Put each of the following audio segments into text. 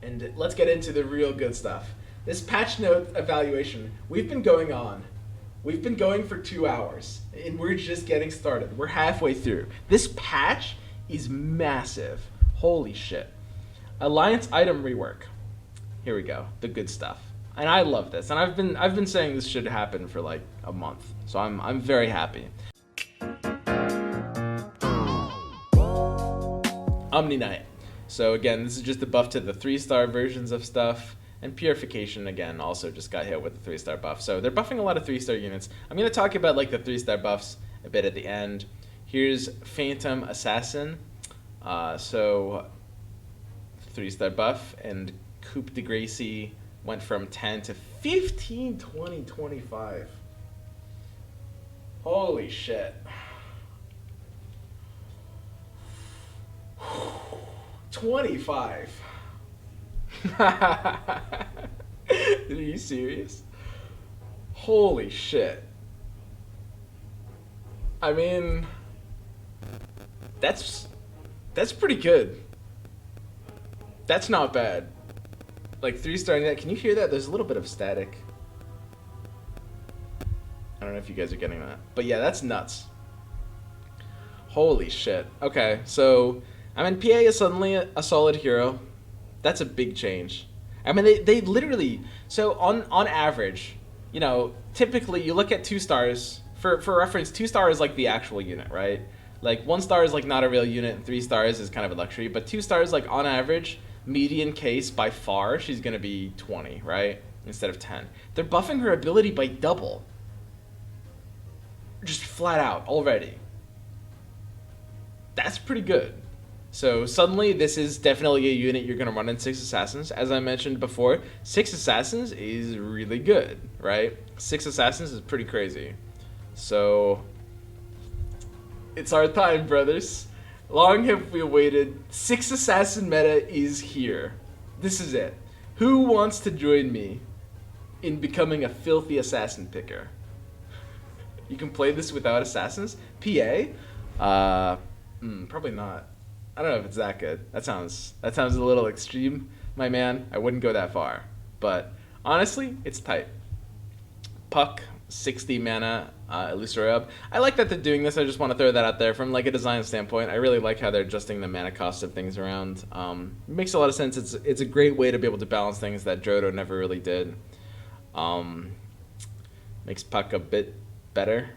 And let's get into the real good stuff. This patch note evaluation, we've been going on. We've been going for 2 hours, and we're just getting started. We're halfway through. This patch is massive. Holy shit. Alliance item rework. Here we go. The good stuff. And I love this. And I've been saying this should happen for like a month. So I'm very happy. Omni Knight. So again, this is just a buff to the 3-star versions of stuff. And Purification, again, also just got hit with the 3-star buff. So they're buffing a lot of 3-star units. I'm going to talk about like the 3-star buffs a bit at the end. Here's Phantom Assassin. So 3-star buff, and Coup de Gracie went from 10 to 15, 20, 25. Holy shit. 25. Are you serious? Holy shit. I mean, that's pretty good. That's not bad. Like 3-star net. Can you hear that? There's a little bit of static. I don't know if you guys are getting that. But yeah, that's nuts. Holy shit. Okay, so I mean, PA is suddenly a solid hero. That's a big change. I mean, they literally, so on average, you know, typically you look at 2 stars, for reference, 2 stars is like the actual unit, right? Like 1 star is like not a real unit, and 3 stars is kind of a luxury, but 2 stars, like on average, median case by far, she's gonna be 20, right? Instead of 10. They're buffing her ability by double. Just flat out, already. That's pretty good. So suddenly this is definitely a unit you're going to run in 6 Assassins. As I mentioned before, 6 Assassins is really good, right? 6 Assassins is pretty crazy. So it's our time, brothers. Long have we waited. 6 Assassin meta is here. This is it. Who wants to join me in becoming a filthy assassin picker? You can play this without assassins? PA? Probably not. I don't know if it's that good. That sounds a little extreme, my man. I wouldn't go that far. But honestly, it's tight. Puck, 60 mana, Illusory. I like that they're doing this. I just want to throw that out there from like a design standpoint. I really like how they're adjusting the mana cost of things around. It makes a lot of sense. It's a great way to be able to balance things that Jodo never really did. Makes Puck a bit better.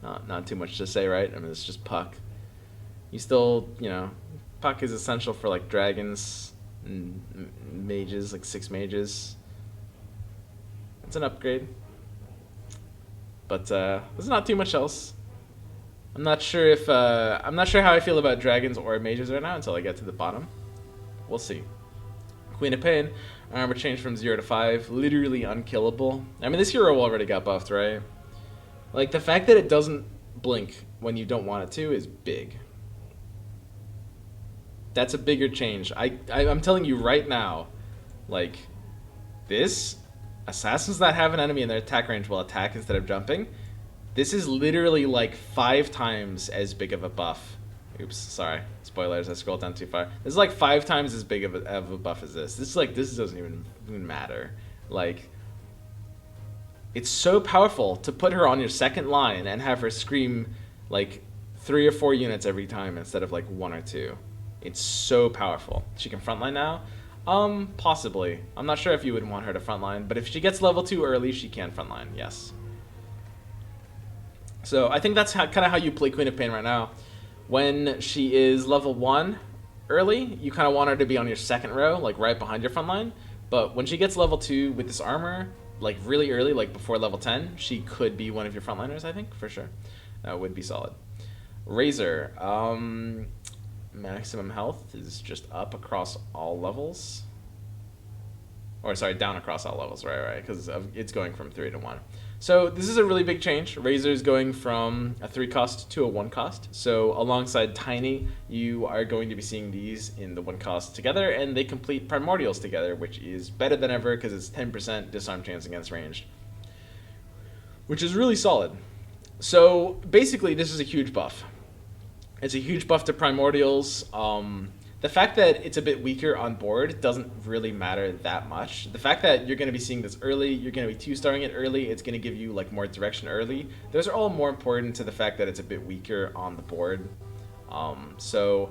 Not too much to say, right? I mean, it's just Puck. You still, you know, Puck is essential for like dragons and mages, like 6 mages. It's an upgrade. But there's not too much else. I'm not sure how I feel about dragons or mages right now until I get to the bottom. We'll see. Queen of Pain, armor changed from 0 to 5, literally unkillable. I mean, this hero already got buffed, right? Like the fact that it doesn't blink when you don't want it to is big. That's a bigger change. I'm telling you right now, like, this, assassins that have an enemy in their attack range will attack instead of jumping, this is literally like 5 times as big of a buff. Oops, sorry. Spoilers, I scrolled down too far. This is like 5 times as big of a buff as this. This doesn't even matter. Like, it's so powerful to put her on your second line and have her scream like 3 or 4 units every time instead of like 1 or 2. It's so powerful. She can frontline now? Possibly. I'm not sure if you would want her to frontline, but if she gets level 2 early, she can frontline, yes. So I think that's kind of how you play Queen of Pain right now. When she is level 1 early, you kind of want her to be on your second row, like right behind your frontline. But when she gets level 2 with this armor, like really early, like before level 10, she could be one of your frontliners, I think, for sure. That would be solid. Razor. Maximum health is just up across all levels. Or sorry, down across all levels, right, because it's going from 3 to 1. So this is a really big change. Razor is going from a 3 cost to a 1 cost. So alongside Tiny, you are going to be seeing these in the 1 cost together, and they complete primordials together, which is better than ever because it's 10% disarm chance against ranged, which is really solid. So basically, this is a huge buff. It's a huge buff to primordials. the fact that it's a bit weaker on board doesn't really matter that much. The fact that you're going to be seeing this early, you're going to be 2-starring it early, it's going to give you like more direction early. Those are all more important to the fact that it's a bit weaker on the board. So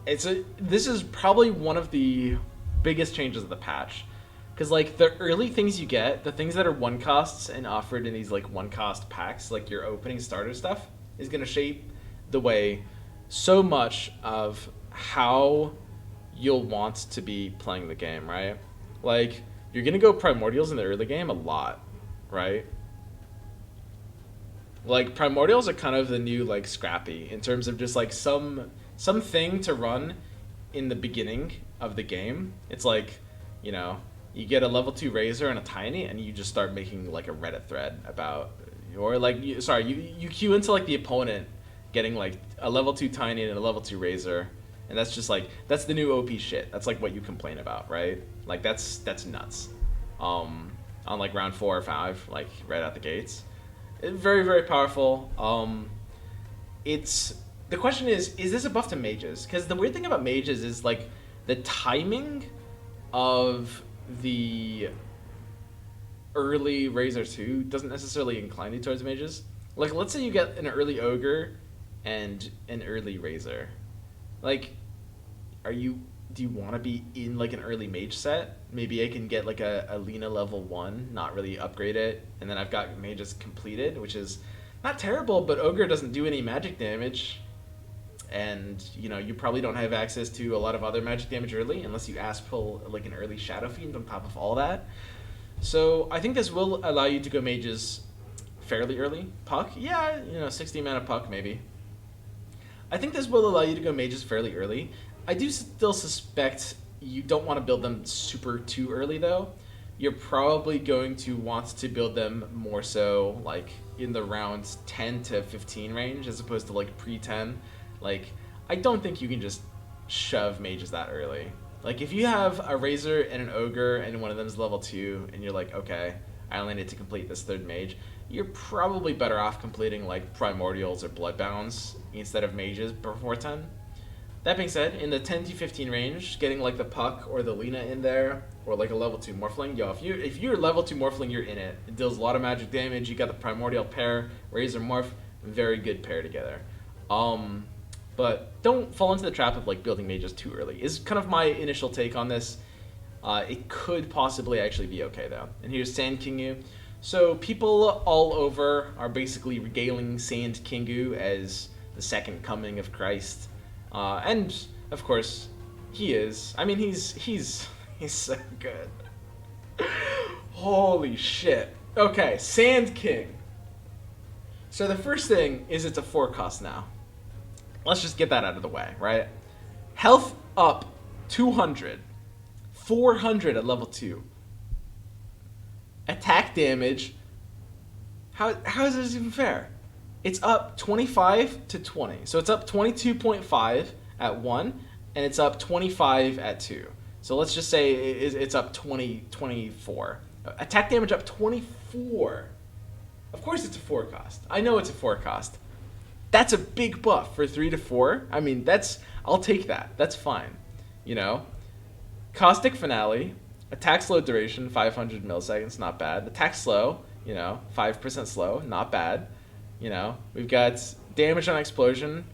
this is probably one of the biggest changes of the patch. Because like the early things you get, the things that are 1-costs and offered in these like 1-cost packs, like your opening starter stuff, is going to shape the way so much of how you'll want to be playing the game, right? Like, you're going to go primordials in the early game a lot, right? Like, primordials are kind of the new, like, scrappy in terms of just, like, something to run in the beginning of the game. It's like, you know, you get a level 2 razor and a tiny, and you just start making, like, a Reddit thread about, or, like, you queue into, like, the opponent getting, like, a level 2 tiny and a level 2 razor. And that's just like, that's the new OP shit. That's like what you complain about, right? Like that's nuts. On like round 4 or 5, like right out the gates. Very, very powerful. The question is this a buff to mages? Because the weird thing about mages is like the timing of the early Razor 2 doesn't necessarily incline you towards mages. Like let's say you get an early ogre and an early razor. Like, do you want to be in like an early mage set? Maybe I can get like a Lena level 1, not really upgrade it, and then I've got mages completed, which is not terrible, but ogre doesn't do any magic damage. And, you know, you probably don't have access to a lot of other magic damage early, unless you ass pull like an early Shadowfiend on top of all that. So I think this will allow you to go mages fairly early. Puck? Yeah, you know, 60 mana puck maybe. I think this will allow you to go mages fairly early. I do still suspect you don't want to build them super too early though. You're probably going to want to build them more so like in the rounds 10 to 15 range as opposed to like pre-10. Like, I don't think you can just shove mages that early. Like, if you have a Razor and an Ogre and one of them is level 2 and you're like, okay, I only need to complete this third mage, you're probably better off completing like Primordials or Bloodbounds instead of mages before 10. That being said, in the 10 to 15 range, getting like the Puck or the Lena in there, or like a level 2 Morphling, yo, if you're level 2 Morphling, you're in it. It deals a lot of magic damage, you got the Primordial pair, Razor Morph, very good pair together. But don't fall into the trap of like building mages too early, is kind of my initial take on this. It could possibly actually be okay though. And here's Sandking. So people all over are basically regaling Sandking as the second coming of Christ. And of course, he is. I mean, he's so good. Holy shit. Okay, Sandking. So the first thing is it's a 4-cost now. Let's just get that out of the way, right? Health up 200. 400 at level 2. Attack damage. How is this even fair? It's up 25 to 20. So it's up 22.5 at 1, and it's up 25 at 2. So let's just say it's up 24. Attack damage up 24. Of course it's a 4-cost. I know it's a 4-cost. That's a big buff for 3 to 4. I mean, I'll take that. That's fine. You know? Caustic Finale. Attack slow duration, 500 milliseconds, not bad. Attack slow, you know, 5% slow, not bad. You know, we've got damage on explosion,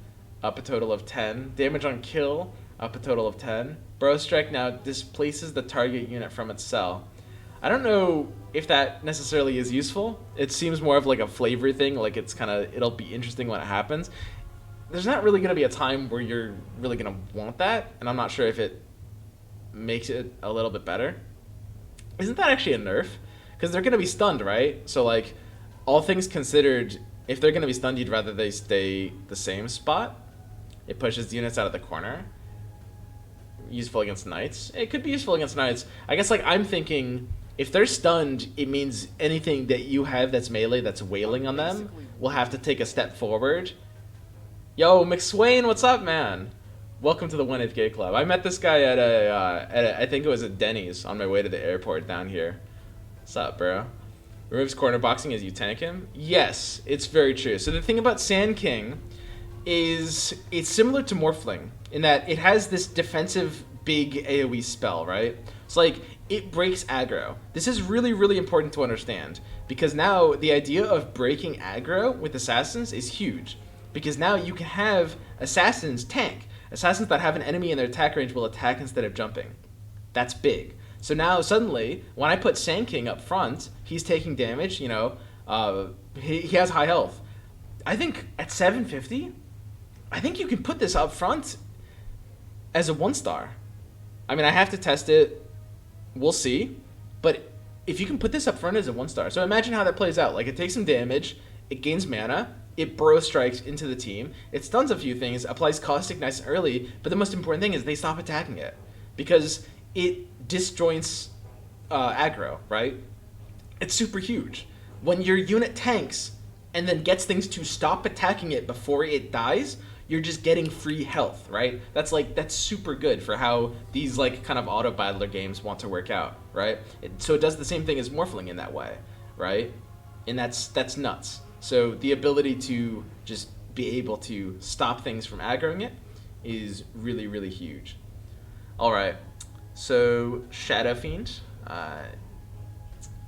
up a total of 10. Damage on kill, up a total of 10. Bro Strike now displaces the target unit from its cell. I don't know if that necessarily is useful. It seems more of like a flavor thing, like it'll be interesting when it happens. There's not really going to be a time where you're really going to want that, and I'm not sure if it makes it a little bit better. Isn't that actually a nerf? Because they're going to be stunned, right? So like, all things considered, if they're going to be stunned, you'd rather they stay the same spot. It pushes units out of the corner. Useful against knights. It could be useful against knights. I guess like I'm thinking, if they're stunned, it means anything that you have that's melee that's wailing on them will have to take a step forward. Yo, McSwain, what's up, man? Welcome to the 1/8 Gay Club. I met this guy at I think it was at Denny's on my way to the airport down here. What's up, bro? Removes corner boxing as you tank him? Yes, it's very true. So the thing about Sandking is it's similar to Morphling. in that it has this defensive big AoE spell, right? It's like it breaks aggro. This is really, really important to understand because now the idea of breaking aggro with assassins is huge because now you can have assassins tank. Assassins that have an enemy in their attack range will attack instead of jumping. That's big. So now suddenly, when I put Sandking up front, he's taking damage, you know, he has high health. I think at 750, I think you can put this up front as a 1-star. I mean, I have to test it. We'll see. But if you can put this up front as a 1-star, so imagine how that plays out. Like, it takes some damage, it gains mana, it burrow strikes into the team, it stuns a few things, applies caustic nice and early, but the most important thing is they stop attacking it. Because it disjoints aggro, right? It's super huge. When your unit tanks and then gets things to stop attacking it before it dies, you're just getting free health, right? That's super good for how these like kind of auto battler games want to work out, right? So it does the same thing as Morphling in that way, right? And that's nuts. So the ability to just be able to stop things from aggroing it is really, really huge. All right, so Shadowfiend,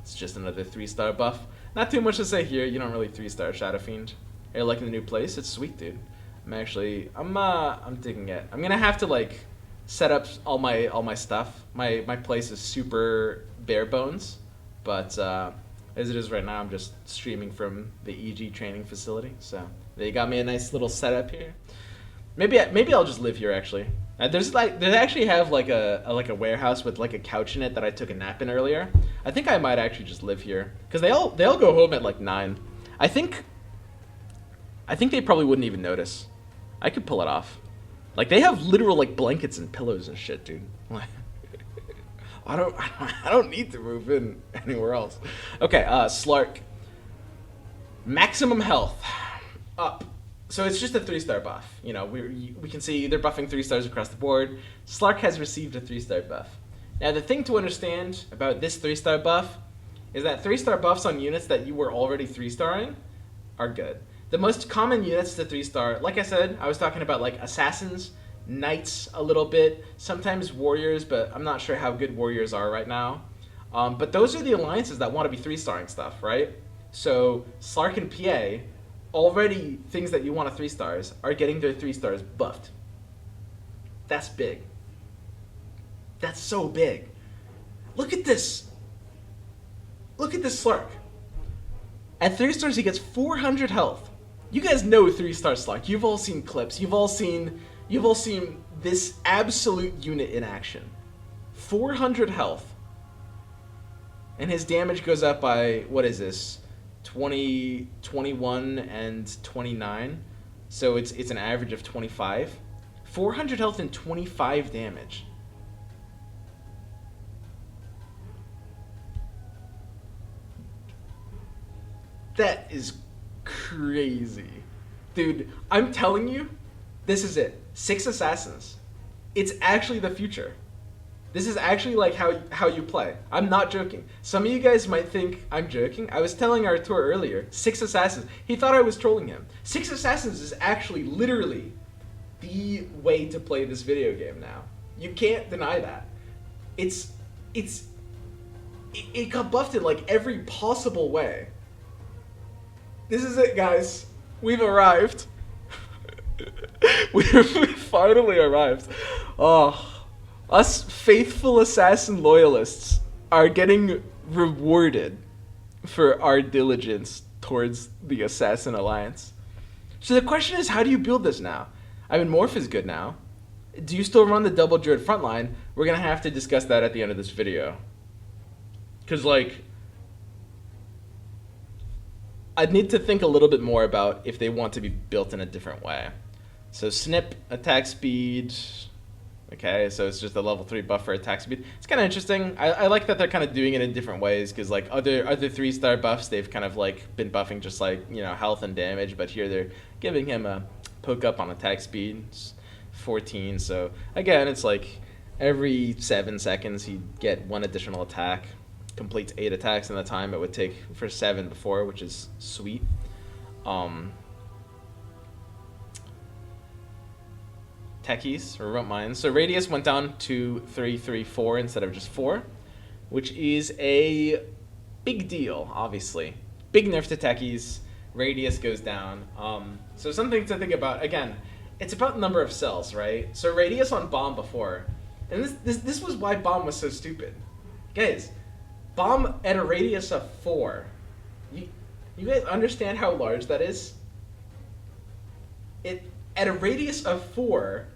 it's just another 3-star buff. Not too much to say here. You don't really 3-star Shadowfiend. You're liking the new place? It's sweet, dude. I'm digging it. I'm gonna have to like set up all my stuff. My place is super bare bones, but as it is right now, I'm just streaming from the EG training facility. So they got me a nice little setup here. Maybe I'll just live here actually. They actually have like a warehouse with like a couch in it that I took a nap in earlier. I think I might actually just live here because they all go home at like 9. I think they probably wouldn't even notice. I could pull it off. Like they have literal like blankets and pillows and shit, dude. I don't need to move in anywhere else. Okay, Slark. Maximum health up. So it's just a 3-star buff. You know, we can see they're buffing 3 stars across the board. Slark has received a 3-star buff. Now the thing to understand about this 3-star buff is that 3-star buffs on units that you were already 3-starring are good. The most common units to 3-star, like I said, I was talking about like assassins, knights a little bit, sometimes warriors, but I'm not sure how good warriors are right now. But those are the alliances that want to be 3-starring stuff, right? So Slark and PA, already things that you want to 3-stars, are getting their 3-stars buffed. That's big. That's so big. Look at this. Look at this Slark. At 3-stars, he gets 400 health. You guys know 3-star Slark. You've all seen clips. You've all seen this absolute unit in action. 400 health. And his damage goes up by, what is this? 20, 21, and 29. So it's an average of 25. 400 health and 25 damage. That is crazy. Dude, I'm telling you, this is it. 6 assassins. It's actually the future. This is actually like how you play. I'm not joking. Some of you guys might think I'm joking. I was telling Artur earlier, 6 assassins. He thought I was trolling him. 6 assassins is actually literally the way to play this video game now. You can't deny that. It got buffed in like every possible way. This is it, guys. We've arrived. We've finally arrived. Oh, us faithful assassin loyalists are getting rewarded for our diligence towards the Assassin Alliance. So the question is, how do you build this now? I mean, Morph is good now. Do you still run the double Druid frontline? We're going to have to discuss that at the end of this video. Because, like, I'd need to think a little bit more about if they want to be built in a different way. So snip, attack speed. Okay, so it's just a level 3 buff for attack speed. It's kind of interesting. I like that they're kind of doing it in different ways, because like other 3-star buffs, they've kind of like been buffing just like, you know, health and damage, but here they're giving him a poke up on attack speed. It's 14, so again, it's like every 7 seconds he'd get 1 additional attack. Completes 8 attacks in the time it would take for 7 before, which is sweet. Techies, or remote mines. So radius went down to 3, 3, 4 instead of just 4, which is a big deal, obviously. Big nerf to Techies. Radius goes down. So something to think about. Again, it's about number of cells, right? So radius on bomb before, and this was why bomb was so stupid. Guys, bomb at a radius of 4. You guys understand how large that is? It at a radius of 4,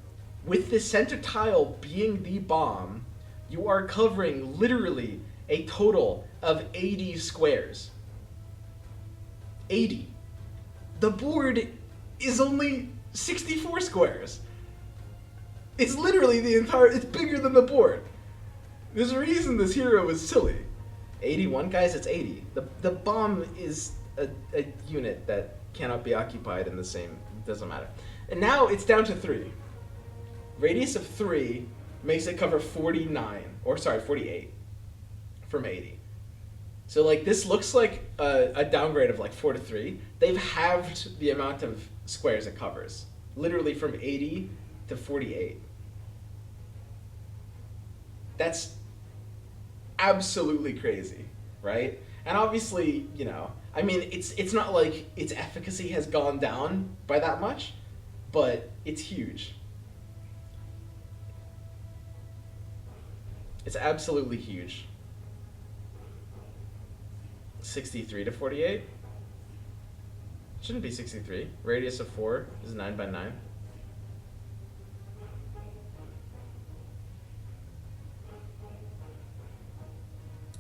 with the center tile being the bomb, you are covering literally a total of 80 squares. 80. The board is only 64 squares. It's literally it's bigger than the board. There's a reason this hero is silly. 81, guys, it's 80. The bomb is a unit that cannot be occupied in the same, it doesn't matter. And now it's down to 3. Radius of 3 makes it cover 48 from 80. So like this looks like a downgrade of like 4 to 3. They've halved the amount of squares it covers, literally from 80 to 48. That's absolutely crazy, right? And obviously, you know, I mean, it's not like its efficacy has gone down by that much, but it's huge. It's absolutely huge. 63 to 48? Shouldn't be 63. Radius of 4 is 9 by 9.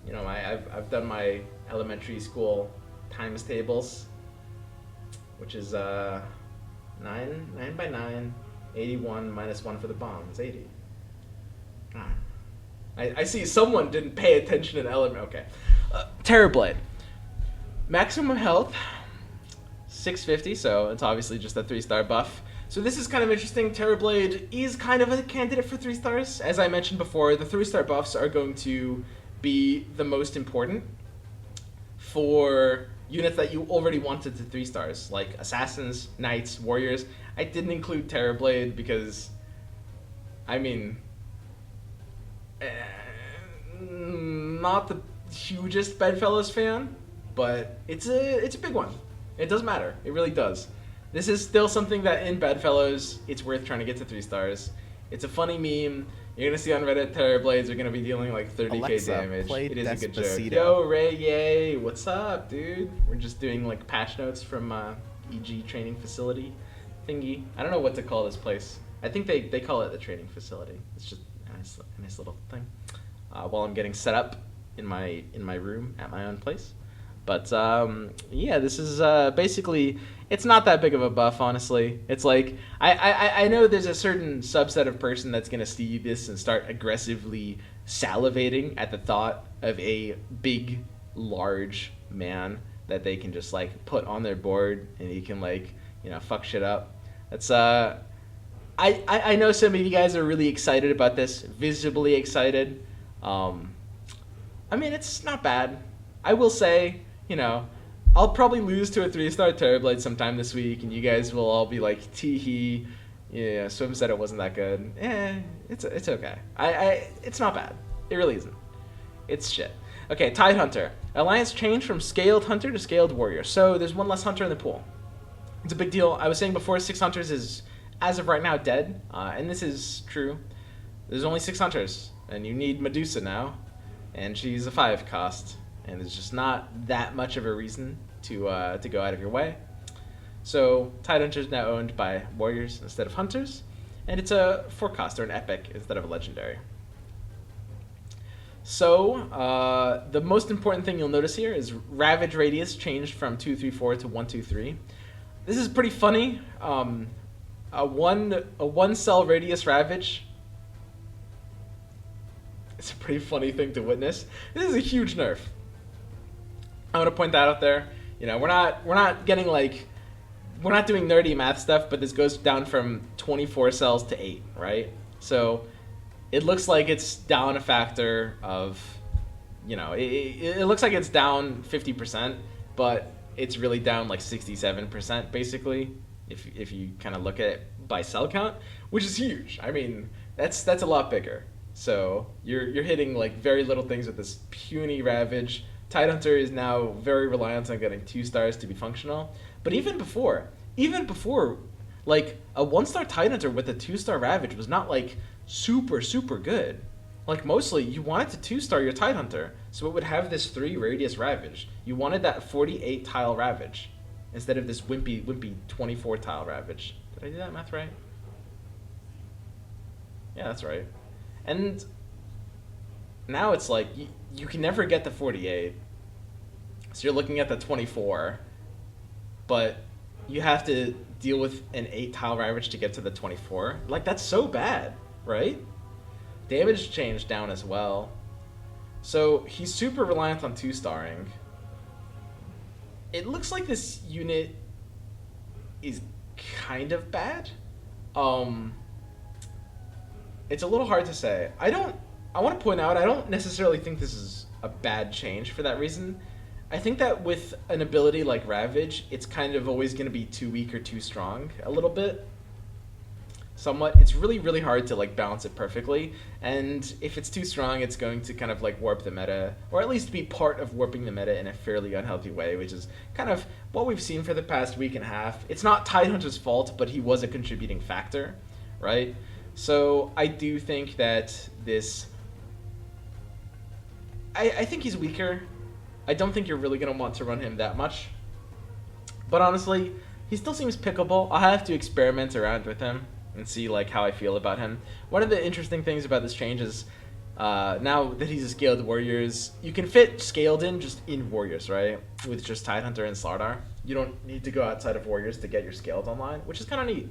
You know, I've done my elementary school times tables, which is 9 by 9, 81 minus 1 for the bomb. It's 80. I see someone didn't pay attention in element. Okay. Terrorblade. Maximum health, 650, so it's obviously just a 3-star buff. So this is kind of interesting. Terrorblade is kind of a candidate for 3 stars. As I mentioned before, the 3-star buffs are going to be the most important for units that you already wanted to 3 stars, like assassins, knights, warriors. I didn't include Terrorblade because, I mean, not the hugest Bedfellows fan, but it's a big one. It does matter. It really does. This is still something that in Bedfellows, it's worth trying to get to 3 stars. It's a funny meme. You're gonna see on Reddit, Terrorblades are gonna be dealing like 30k Alexa, damage. It is a good Despacito. joke. Yo, Ray, yay! What's up, dude? We're just doing like patch notes from EG training facility thingy. I don't know what to call this place. I think they call it the training facility. It's just a nice little thing. While I'm getting set up in my room at my own place. But yeah, this is basically, it's not that big of a buff, honestly. It's like, I know there's a certain subset of person that's going to see this and start aggressively salivating at the thought of a big, large man that they can just like put on their board and he can like, you know, fuck shit up. That's I know some of you guys are really excited about this, visibly excited. I mean, it's not bad. I will say, you know, I'll probably lose to a 3-star Terrorblade sometime this week, and you guys will all be like, tee-hee, yeah, Swim said it wasn't that good. It's okay. It's not bad. It really isn't. It's shit. Okay, Tidehunter. Alliance changed from Scaled Hunter to Scaled Warrior, so there's one less Hunter in the pool. It's a big deal. I was saying before, 6 Hunters is, as of right now, dead, and this is true. There's only 6 Hunters, and you need Medusa now, and she's a 5 cost. And there's just not that much of a reason to go out of your way. So Tidehunter is now owned by warriors instead of hunters, and it's a 4 cost or an epic instead of a legendary. So the most important thing you'll notice here is Ravage radius changed from 234 to 123. This is pretty funny. A one cell radius Ravage. It's a pretty funny thing to witness. This is a huge nerf. I want to point that out there. You know, we're not getting like, we're not doing nerdy math stuff, but this goes down from 24 cells to 8, right? So it looks like it's down a factor of, you know, it looks like it's down 50%, but it's really down like 67% basically, if you kind of look at it by cell count, which is huge. I mean, that's a lot bigger. So you're hitting like very little things with this puny Ravage. Tidehunter is now very reliant on getting 2 stars to be functional. But even before, like a 1-star Tidehunter with a 2-star Ravage was not like super good. Like mostly you wanted to 2-star your Tidehunter, so it would have this 3 radius Ravage. You wanted that 48 tile Ravage instead of this wimpy 24 tile Ravage. Did I do that math right? Yeah, that's right. And now it's like you can never get the 48. So you're looking at the 24, but you have to deal with an 8 tile Ravage to get to the 24. Like, that's so bad, right? Damage changed down as well. So he's super reliant on 2-starring. It looks like this unit is kind of bad. It's a little hard to say. I want to point out, I don't necessarily think this is a bad change for that reason. I think that with an ability like Ravage, it's kind of always going to be too weak or too strong a little bit. Somewhat. It's really hard to like balance it perfectly, and if it's too strong, it's going to kind of like warp the meta, or at least be part of warping the meta in a fairly unhealthy way, which is kind of what we've seen for the past week and a half. It's not Tidehunter's fault, but he was a contributing factor, right? So I do think that this... I think he's weaker. I don't think you're really going to want to run him that much. But honestly, he still seems pickable. I'll have to experiment around with him and see like how I feel about him. One of the interesting things about this change is now that he's a scaled warriors, you can fit scaled in just in warriors, right? With just Tidehunter and Slardar. You don't need to go outside of warriors to get your scaled online, which is kind of neat.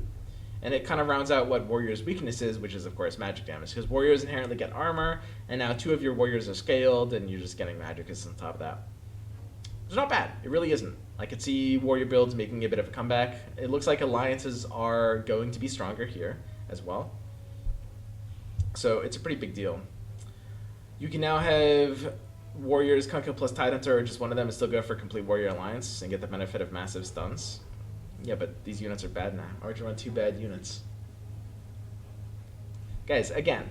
And it kind of rounds out what warriors' weakness is, which is, of course, magic damage. Because warriors inherently get armor, and now 2 of your warriors are scaled, and you're just getting magicus on top of that. It's not bad. It really isn't. I could see warrior builds making a bit of a comeback. It looks like alliances are going to be stronger here as well. So it's a pretty big deal. You can now have warriors, Kunkka plus Tidehunter, or just one of them, and still go for complete warrior alliance and get the benefit of massive stuns. Yeah, but these units are bad now. Why would you run 2 bad units? Guys, again,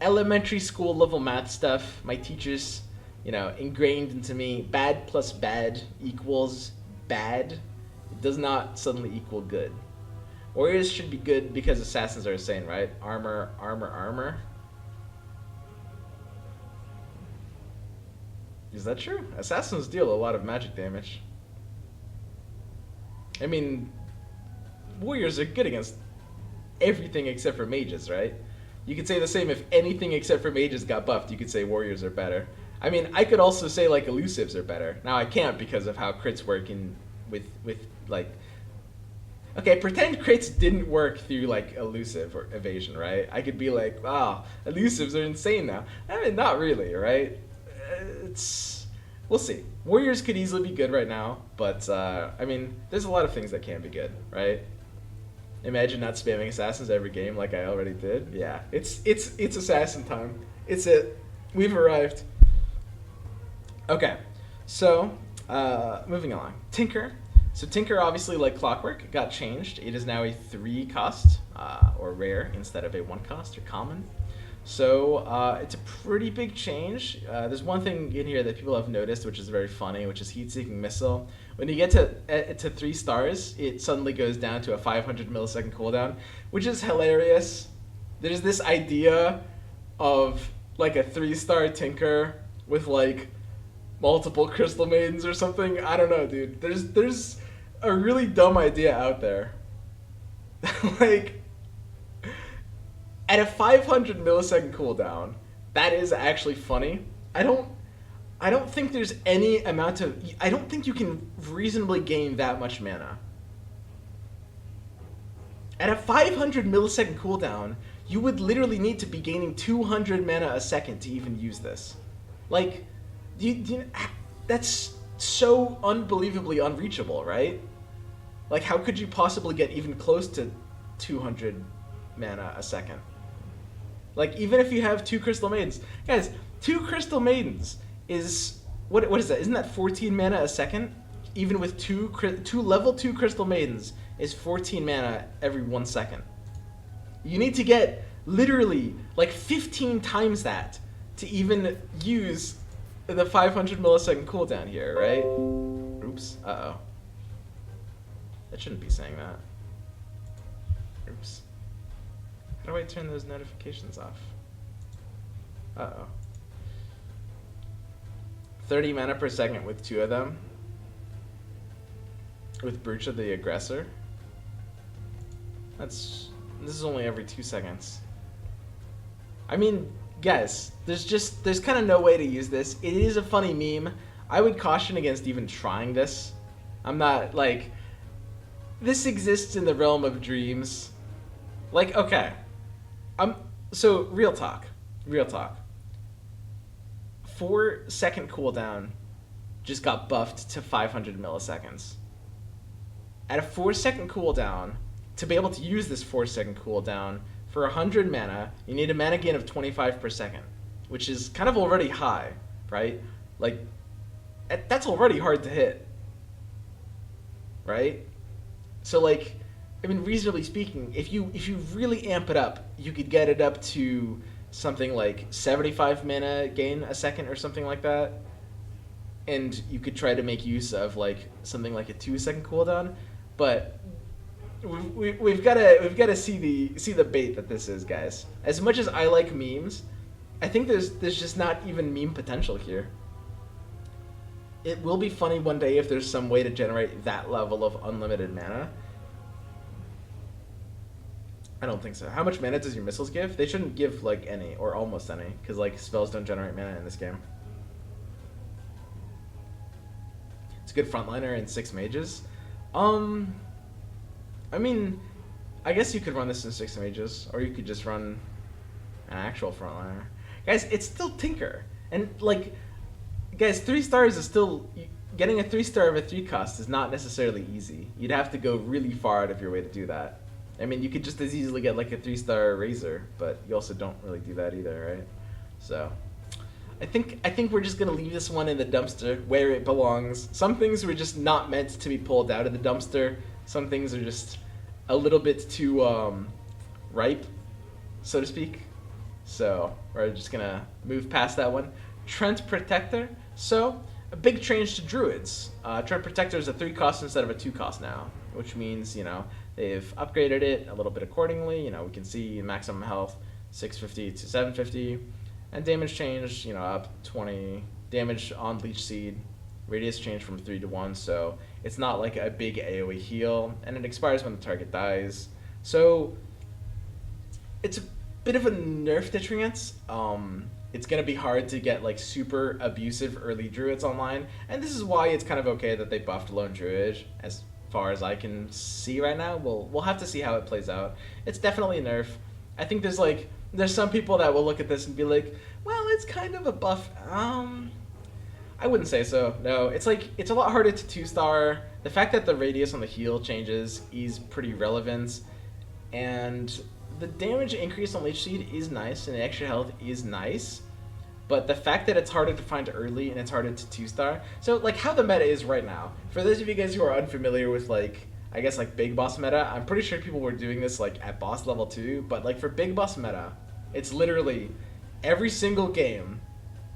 elementary school level math stuff. My teachers, you know, ingrained into me, bad plus bad equals bad. It does not suddenly equal good. Warriors should be good because assassins are insane, right? Armor, armor, armor. Is that true? Assassins deal a lot of magic damage. I mean, warriors are good against everything except for mages, right? You could say the same if anything except for mages got buffed. You could say warriors are better. I mean, I could also say like elusives are better. Now I can't because of how crits work in with like. Okay, pretend crits didn't work through like elusive or evasion, right? I could be like, wow, elusives are insane now. I mean, not really, right? We'll see. Warriors could easily be good right now, but I mean, there's a lot of things that can be good, right? Imagine not spamming assassins every game like I already did. Yeah, it's assassin time. It's it. We've arrived. Okay, so moving along. Tinker. So Tinker, obviously, like clockwork, got changed. It is now a 3 cost, or rare, instead of a 1 cost, or common. So it's a pretty big change. There's one thing in here that people have noticed, which is very funny, which is heat-seeking missile. When you get to 3 stars, it suddenly goes down to a 500 millisecond cooldown, which is hilarious. There's this idea of like a 3-star Tinker with like multiple Crystal Maidens or something. I don't know, dude. There's a really dumb idea out there. Like, at a 500 millisecond cooldown, that is actually funny. I don't think there's any amount of... I don't think you can reasonably gain that much mana. At a 500 millisecond cooldown, you would literally need to be gaining 200 mana a second to even use this. Like, that's so unbelievably unreachable, right? Like, how could you possibly get even close to 200 mana a second? Like, even if you have 2 Crystal Maidens. Guys, 2 Crystal Maidens is... What is that? Isn't that 14 mana a second? Even with two level 2 Crystal Maidens, is 14 mana every 1 second. You need to get literally like 15 times that to even use the 500 millisecond cooldown here, right? Oops. Uh-oh. I shouldn't be saying that. Oops. How do I turn those notifications off? Uh-oh. 30 mana per second with 2 of them. With Breach of the Aggressor. This is only every 2 seconds. I mean, guys, there's kind of no way to use this. It is a funny meme. I would caution against even trying this. I'm not, like, this exists in the realm of dreams. Like, okay. So, real talk. 4-second cooldown just got buffed to 500 milliseconds. At a 4-second cooldown, to be able to use this 4-second cooldown, for 100 mana, you need a mana gain of 25 per second, which is kind of already high, right? Like, that's already hard to hit, right? So, like, I mean, reasonably speaking, if you really amp it up, you could get it up to something like 75 mana gain a second or something like that, and you could try to make use of like something like a 2-second cooldown, but we've got to see the bait that this is, guys. As much as I like memes, I think there's just not even meme potential here. It will be funny one day if there's some way to generate that level of unlimited mana. I don't think so. How much mana does your missiles give? They shouldn't give like any or almost any, because like spells don't generate mana in this game. It's a good frontliner and 6 mages. I mean, I guess you could run this in 6 mages, or you could just run an actual frontliner. Guys, it's still Tinker. And, like, guys, 3 stars is still... Getting a 3-star of a 3 cost is not necessarily easy. You'd have to go really far out of your way to do that. I mean, you could just as easily get, like, a 3-star Razor, but you also don't really do that either, right? So... I think we're just gonna leave this one in the dumpster where it belongs. Some things were just not meant to be pulled out of the dumpster. Some things are just a little bit too ripe, so to speak. So we're just gonna move past that one. Treant Protector. So a big change to druids. Treant Protector is a 3 cost instead of a 2 cost now, which means, you know, they've upgraded it a little bit accordingly. You know, we can see maximum health 650 to 750. And damage change, you know, up 20. Damage on Leech Seed. Radius change from 3 to 1, so it's not like a big AoE heal. And it expires when the target dies. So it's a bit of a nerf to Treants. It's going to be hard to get like super abusive early druids online. And this is why it's kind of okay that they buffed Lone Druid, as far as I can see right now. We'll have to see how it plays out. It's definitely a nerf. I think there's some people that will look at this and be like, well, it's kind of a buff. I wouldn't say so. No, it's like, it's a lot harder to 2-star. The fact that the radius on the heal changes is pretty relevant. And the damage increase on Leech Seed is nice, and the extra health is nice. But the fact that it's harder to find early and it's harder to 2-star. So, like, how the meta is right now. For those of you guys who are unfamiliar with, like, I guess, like, big boss meta, I'm pretty sure people were doing this, like, at boss level 2. But, like, for big boss meta, it's literally every single game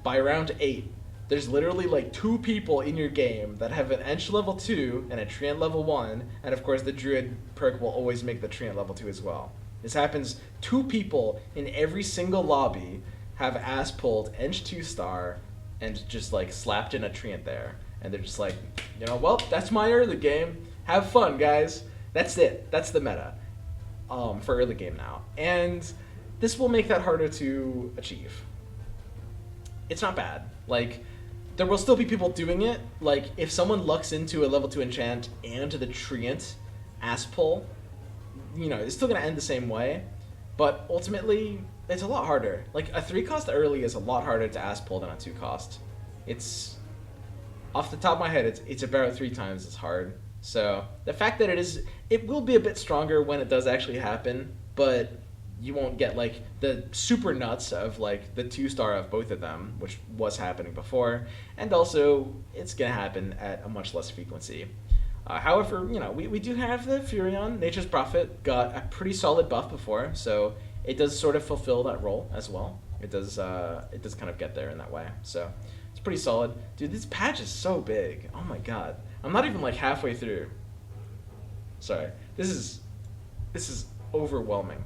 by round 8, there's literally, like, 2 people in your game that have an Ench level 2 and a Treant level 1. And, of course, the Druid perk will always make the Treant level 2 as well. This happens 2 people in every single lobby have ass pulled Ench 2-star and just, like, slapped in a Treant there. And they're just like, you know, well, that's my early game. Have fun, guys. That's it. That's the meta for early game now. And this will make that harder to achieve. It's not bad. Like, there will still be people doing it. Like, if someone lucks into a level 2 enchant and the Treant ass pull, you know, it's still going to end the same way. But ultimately, it's a lot harder. Like, a 3 cost early is a lot harder to ass pull than a 2 cost. It's, off the top of my head, it's about 3 times as hard. So the fact that it will be a bit stronger when it does actually happen, but you won't get like the super nuts of like the 2-star of both of them, which was happening before, and also it's gonna happen at a much less frequency. However, you know, we do have the Furion. Nature's Prophet got a pretty solid buff before, so it does sort of fulfill that role as well. It does kind of get there in that way. So it's pretty solid. Dude, this patch is so big. Oh my god. I'm not even like halfway through. Sorry. This is overwhelming.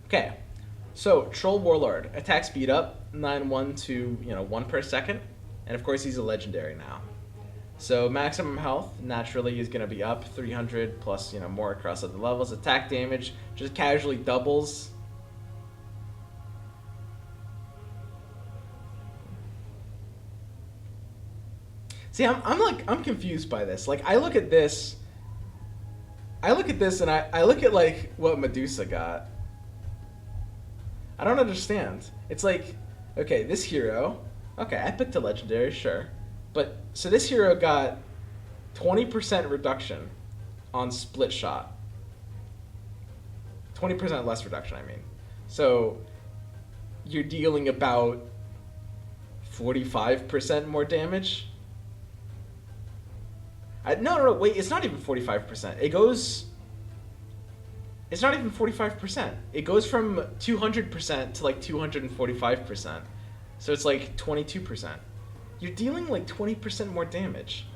Okay. So, Troll Warlord, attack speed up, 9-1 to, 1 per second. And of course he's a legendary now. So maximum health naturally is going to be up 300 plus, more across other levels. Attack damage just casually doubles. See, I'm confused by this. Like, I look at this and I look at like what Medusa got. I don't understand. It's like, okay, this hero, okay, I picked a legendary, sure. But, so this hero got 20% reduction on split shot. 20% less reduction, I mean. So, you're dealing about 45% more damage? No, wait, it's not even 45%. It's not even 45%. It goes from 200% to like 245%. So it's like 22%. You're dealing like 20% more damage.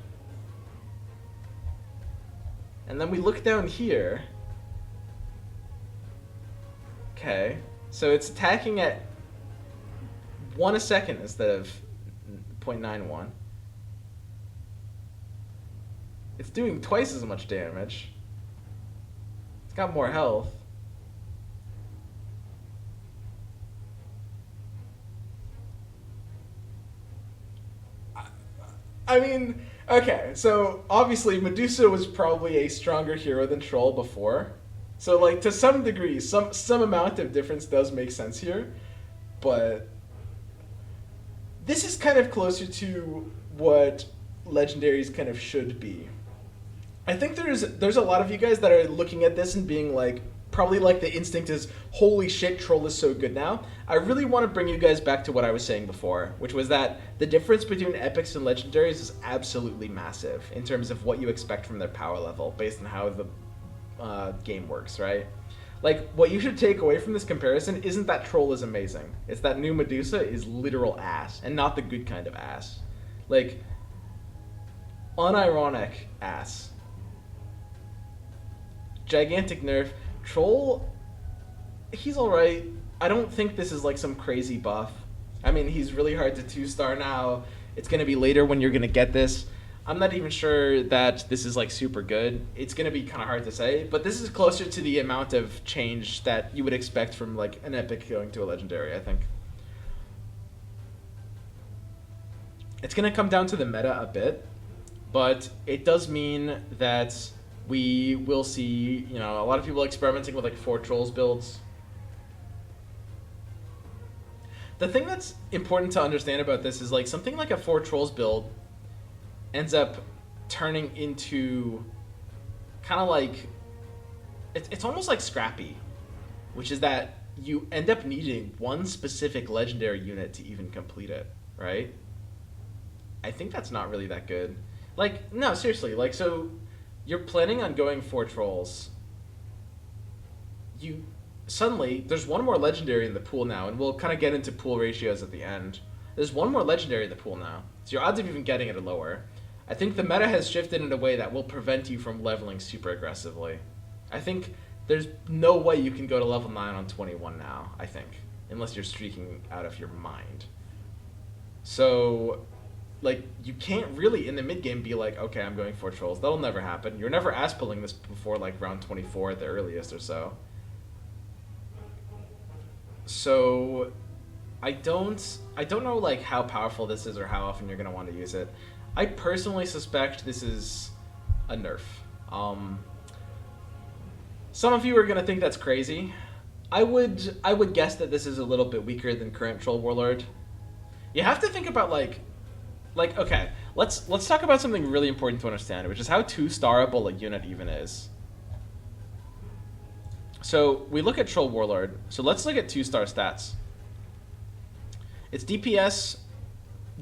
And then we look down here. Okay. So it's attacking at 1 a second instead of 0.91. It's doing twice as much damage. It's got more health. I mean, okay, so obviously Medusa was probably a stronger hero than Troll before. So like to some degree, some amount of difference does make sense here, but this is kind of closer to what legendaries kind of should be. I think there's a lot of you guys that are looking at this and being like, probably like the instinct is, holy shit, Troll is so good now. I really want to bring you guys back to what I was saying before, which was that the difference between epics and legendaries is absolutely massive in terms of what you expect from their power level based on how the game works, right? Like, what you should take away from this comparison isn't that Troll is amazing. It's that new Medusa is literal ass, and not the good kind of ass. Like, unironic ass. Gigantic nerf. Troll, he's alright. I don't think this is like some crazy buff. I mean, he's really hard to 2-star now. It's going to be later when you're going to get this. I'm not even sure that this is like super good. It's going to be kind of hard to say, but this is closer to the amount of change that you would expect from like an epic going to a legendary, I think. It's going to come down to the meta a bit, but it does mean that we will see, a lot of people experimenting with like 4 Trolls builds. The thing that's important to understand about this is like something like a 4 Trolls build ends up turning into kind of like, it's almost like Scrappy, which is that you end up needing one specific legendary unit to even complete it, right? I think that's not really that good. Like, no, seriously, like, so you're planning on going 4 Trolls. Suddenly, there's one more legendary in the pool now, and we'll kind of get into pool ratios at the end. There's one more legendary in the pool now, so your odds of even getting it are lower. I think the meta has shifted in a way that will prevent you from leveling super aggressively. I think there's no way you can go to level 9 on 21 now, I think, unless you're streaking out of your mind. So, like, you can't really, in the mid-game, be like, okay, I'm going 4 Trolls. That'll never happen. You're never ass-pulling this before, like, round 24 at the earliest or so. So, I don't know, like, how powerful this is or how often you're going to want to use it. I personally suspect this is a nerf. Some of you are going to think that's crazy. I would guess that this is a little bit weaker than current Troll Warlord. You have to think about, like, okay, let's talk about something really important to understand, which is how 2-starable a unit even is. So we look at Troll Warlord. So let's look at 2-star stats. Its DPS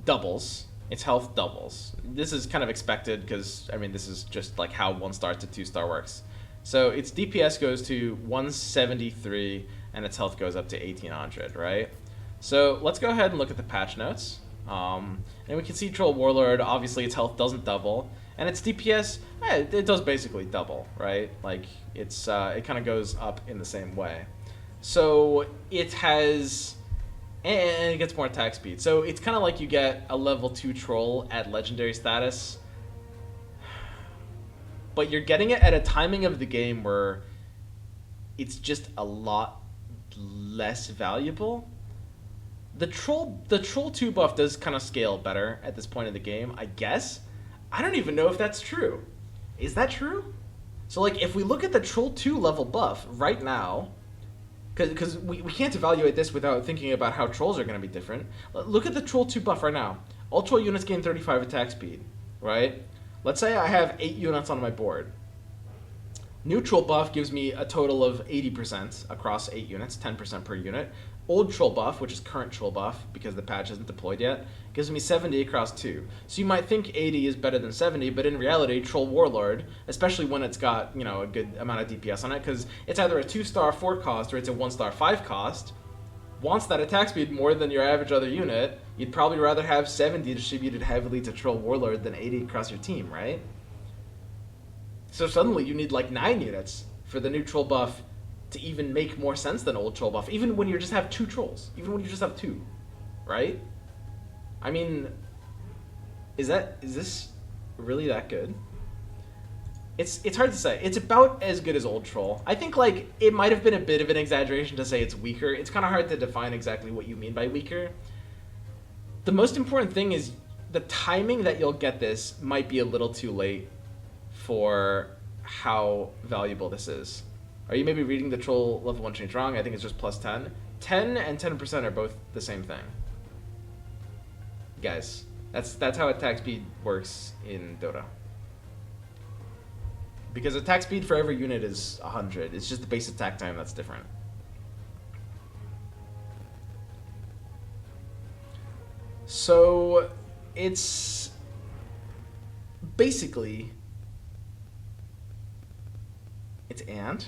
doubles, its health doubles. This is kind of expected because, I mean, this is just like how 1-star to 2-star works. So its DPS goes to 173 and its health goes up to 1800, right? So let's go ahead and look at the patch notes. And we can see Troll Warlord, obviously its health doesn't double, and its DPS, it does basically double, right? Like, it kind of goes up in the same way. So it has, and it gets more attack speed. So it's kind of like you get a level 2 Troll at legendary status, but you're getting it at a timing of the game where it's just a lot less valuable. The Troll 2 buff does kind of scale better at this point in the game, I guess. I don't even know if that's true. Is that true? So, like, if we look at the Troll 2 level buff right now, because we can't evaluate this without thinking about how Trolls are going to be different. Look at the Troll 2 buff right now. All Troll units gain 35 attack speed, right? Let's say I have 8 units on my board. New Troll buff gives me a total of 80% across 8 units, 10% per unit. Old Troll buff, which is current Troll buff, because the patch isn't deployed yet, gives me 70 across 2. So you might think 80 is better than 70, but in reality, Troll Warlord, especially when it's got, you know, a good amount of DPS on it, because it's either a 2-star 4 cost or it's a 1-star 5 cost, wants that attack speed more than your average other unit. You'd probably rather have 70 distributed heavily to Troll Warlord than 80 across your team, right? So suddenly you need like 9 units for the new Troll buff to even make more sense than old Troll buff, even when you just have 2 Trolls, even when you just have 2, right? I mean, is this really that good? It's hard to say. It's about as good as old Troll. I think, like, it might have been a bit of an exaggeration to say it's weaker. It's kind of hard to define exactly what you mean by weaker. The most important thing is the timing that you'll get this might be a little too late for how valuable this is. Are you maybe reading the Troll level 1 change wrong? I think it's just plus 10. 10 and 10% are both the same thing. Guys, that's how attack speed works in Dota. Because attack speed for every unit is 100. It's just the base attack time that's different. So it's basically it's and.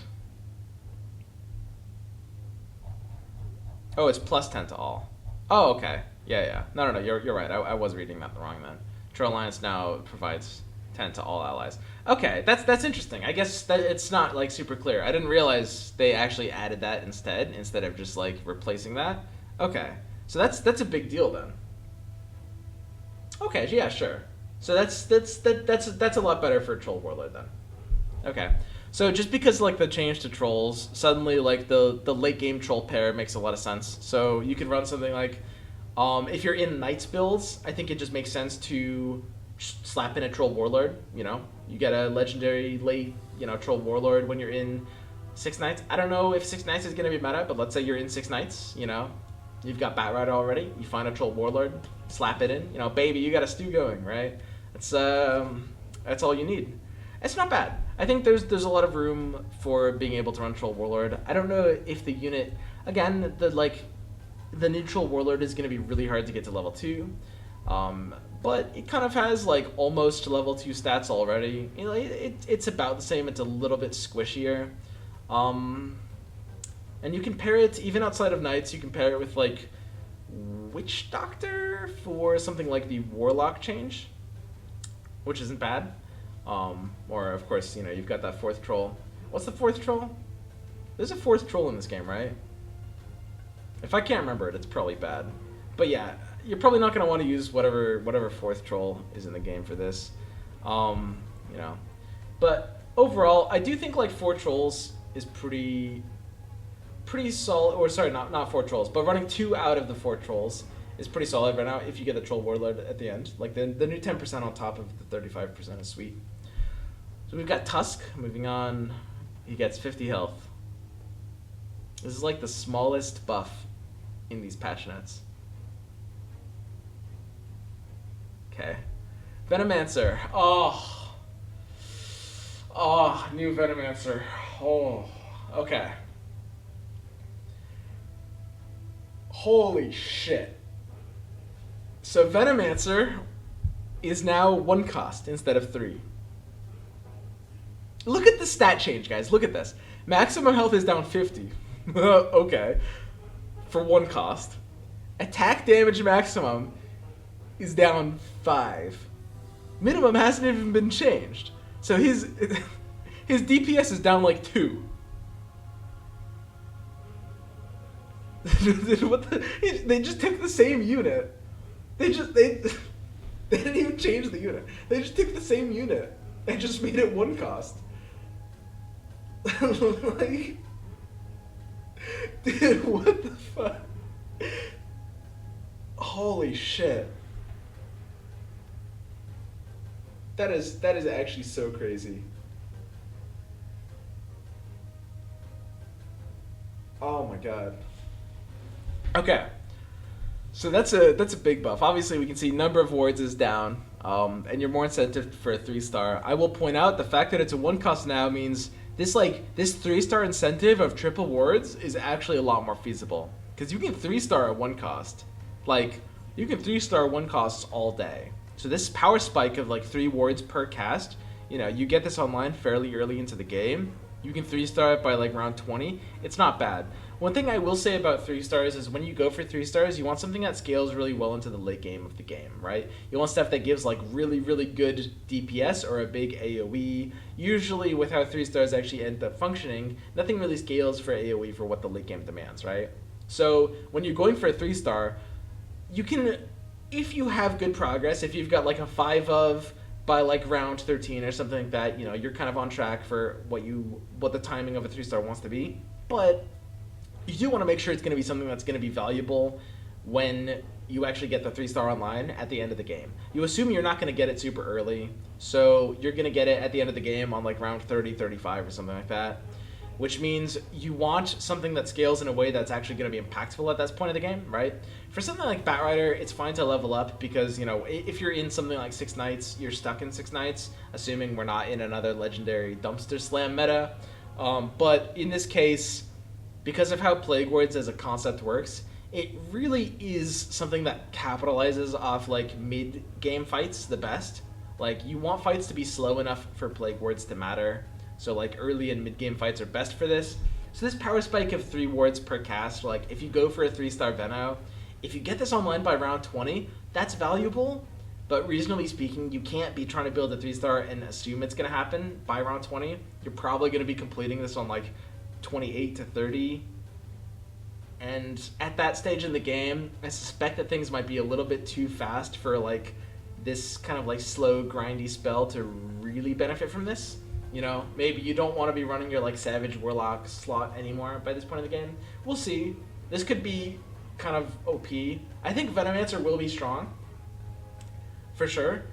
Oh, it's plus 10 to all. Oh, okay. Yeah. No, you're right. I was reading that wrong then. Troll Alliance now provides 10 to all allies. Okay, that's interesting. I guess that it's not like super clear. I didn't realize they actually added that instead of just like replacing that. Okay, so that's a big deal then. Okay, yeah, sure. So that's a lot better for Troll Warlord then. Okay, so just because like the change to Trolls, suddenly like the late game Troll pair makes a lot of sense. So you could run something like, if you're in Knights builds, I think it just makes sense to slap in a Troll Warlord. You know, you get a legendary late, you know, Troll Warlord when you're in 6 Knights. I don't know if 6 Knights is gonna be meta, but let's say you're in 6 Knights. You know, you've got Bat Rider already. You find a Troll Warlord, slap it in. You know, baby, you got a stew going, right? That's all you need. It's not bad. I think there's a lot of room for being able to run Troll Warlord. I don't know if the unit, again, the new Troll Warlord is going to be really hard to get to level 2. But it kind of has like almost level 2 stats already. You know, it's about the same. It's a little bit squishier. And you can pair it, even outside of Knights, you can pair it with like Witch Doctor for something like the Warlock change, which isn't bad. Or of course, you know, you've got that 4th Troll. What's the 4th Troll? There's a 4th Troll in this game, right? If I can't remember it, it's probably bad. But yeah, you're probably not going to want to use whatever 4th Troll is in the game for this. You know. But overall, I do think like 4 Trolls is pretty solid. Or sorry, not 4 Trolls, but running 2 out of the 4 Trolls is pretty solid right now if you get the Troll Warlord at the end. Like the new 10% on top of the 35% is sweet. So we've got Tusk. Moving on, he gets 50 health. This is like the smallest buff in these patch notes. Okay. Venomancer. Oh, new Venomancer. Oh, okay. Holy shit. So Venomancer is now 1 cost instead of 3. Look at the stat change, guys. Look at this. Maximum health is down 50. Okay. For 1 cost. Attack damage maximum is down 5. Minimum hasn't even been changed. So his DPS is down like 2. What they just took the same unit. They didn't even change the unit. They just took the same unit and just made it 1 cost. Like, dude, what the fuck? Holy shit. That is actually so crazy. Oh my god. Okay. So that's a big buff. Obviously we can see number of wards is down, and you're more incentive for a 3-star. I will point out the fact that it's a 1 cost now means this 3-star incentive of triple wards is actually a lot more feasible. Because you can 3-star at 1 cost. Like, you can 3-star 1 costs all day. So this power spike of like 3 wards per cast, you know, you get this online fairly early into the game. You can 3-star it by like round 20. It's not bad. One thing I will say about 3-stars is when you go for 3-stars, you want something that scales really well into the late game of the game, right? You want stuff that gives like really, really good DPS or a big AoE. Usually with how 3-stars actually end up functioning, nothing really scales for AoE for what the late game demands, right? So when you're going for a 3-star, you can, if you have good progress, if you've got like a 5 of by like round 13 or something like that, you know, you're kind of on track for what the timing of a 3-star wants to be. But you do want to make sure it's going to be something that's going to be valuable when you actually get the 3-star online at the end of the game. You assume you're not going to get it super early, so you're going to get it at the end of the game on like round 30, 35 or something like that, which means you want something that scales in a way that's actually going to be impactful at that point of the game, right? For something like Batrider, it's fine to level up because, you know, if you're in something like 6 Knights, you're stuck in 6 Knights, assuming we're not in another legendary dumpster slam meta. But in this case, because of how Plague Wards as a concept works, it really is something that capitalizes off like mid-game fights the best. Like, you want fights to be slow enough for Plague Wards to matter. So like early and mid-game fights are best for this. So this power spike of 3 wards per cast, like if you go for a 3-star Veno, if you get this online by round 20, that's valuable. But reasonably speaking, you can't be trying to build a 3-star and assume it's going to happen by round 20. You're probably going to be completing this on like 28 to 30. And at that stage in the game, I suspect that things might be a little bit too fast for like this kind of like slow, grindy spell to really benefit from this. You know, maybe you don't want to be running your like Savage Warlock slot anymore by this point in the game. We'll see. This could be kind of OP. I think Venomancer will be strong. For sure.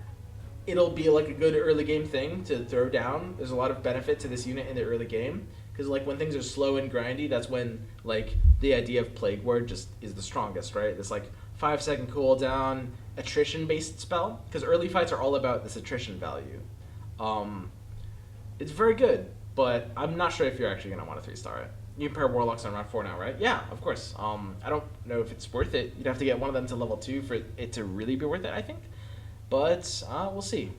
It'll be like a good early game thing to throw down. There's a lot of benefit to this unit in the early game. Because like when things are slow and grindy, that's when like the idea of Plague Ward just is the strongest, right? This like 5-second cooldown, attrition-based spell. Because early fights are all about this attrition value. It's very good, but I'm not sure if you're actually going to want to 3-star it. You can pair Warlocks on round 4 now, right? Yeah, of course. I don't know if it's worth it. You'd have to get one of them to level 2 for it to really be worth it, I think. But we'll see.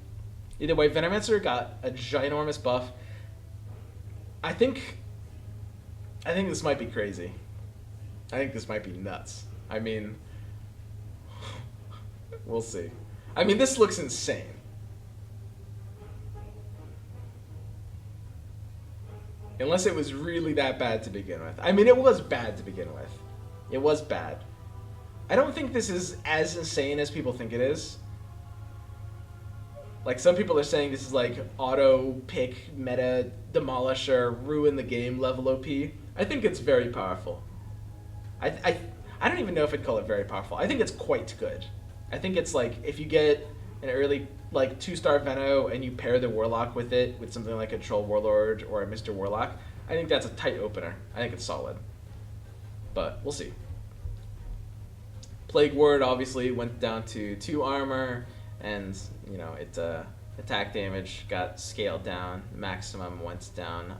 Either way, Venomancer got a ginormous buff. I think this might be crazy. I think this might be nuts. I mean, we'll see. I mean, this looks insane. Unless it was really that bad to begin with. I mean, it was bad to begin with. It was bad. I don't think this is as insane as people think it is. Like, some people are saying this is like auto pick, meta, demolisher, ruin the game level OP. I think it's very powerful. I don't even know if I'd call it very powerful. I think it's quite good. I think it's like, if you get an early like 2-star Veno and you pair the Warlock with it, with something like a Troll Warlord or a Mr. Warlock, I think that's a tight opener. I think it's solid. But we'll see. Plague Ward obviously went down to 2 armor, and you know, it attack damage got scaled down. Maximum went down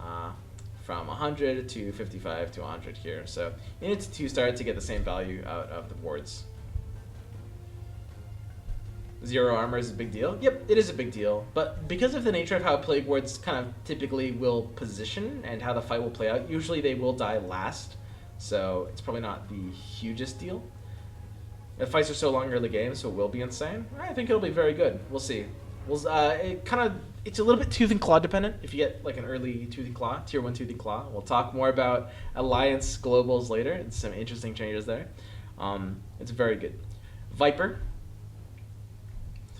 from 100 to 55 to 100 here. So you need to 2-star to get the same value out of the wards. Zero armor is a big deal. Yep, it is a big deal. But because of the nature of how Plague Wards kind of typically will position and how the fight will play out, usually they will die last. So it's probably not the hugest deal. The fights are so long early game, so it will be insane. I think it'll be very good. We'll see. It's a little bit Tooth and Claw dependent. If you get like an early Tooth and Claw, tier 1 Tooth and Claw. We'll talk more about Alliance Globals later. It's some interesting changes there. It's very good. Viper.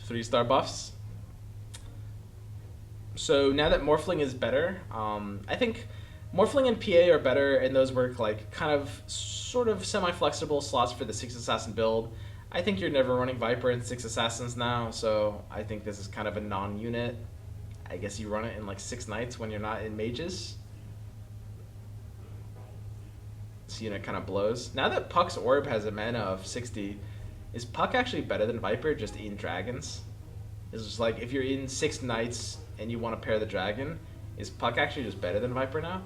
3-star buffs. So now that Morphling is better, I think Morphling and PA are better, and those work like kind of sort of semi-flexible slots for the 6 Assassin build. I think you're never running Viper and 6 Assassins now, so I think this is kind of a non-unit. I guess you run it in like 6 Knights when you're not in Mages. This unit kind of blows. Now that Puck's Orb has a mana of 60, is Puck actually better than Viper just in Dragons? It's just like, if you're in 6 Knights and you want to pair the Dragon, is Puck actually just better than Viper now?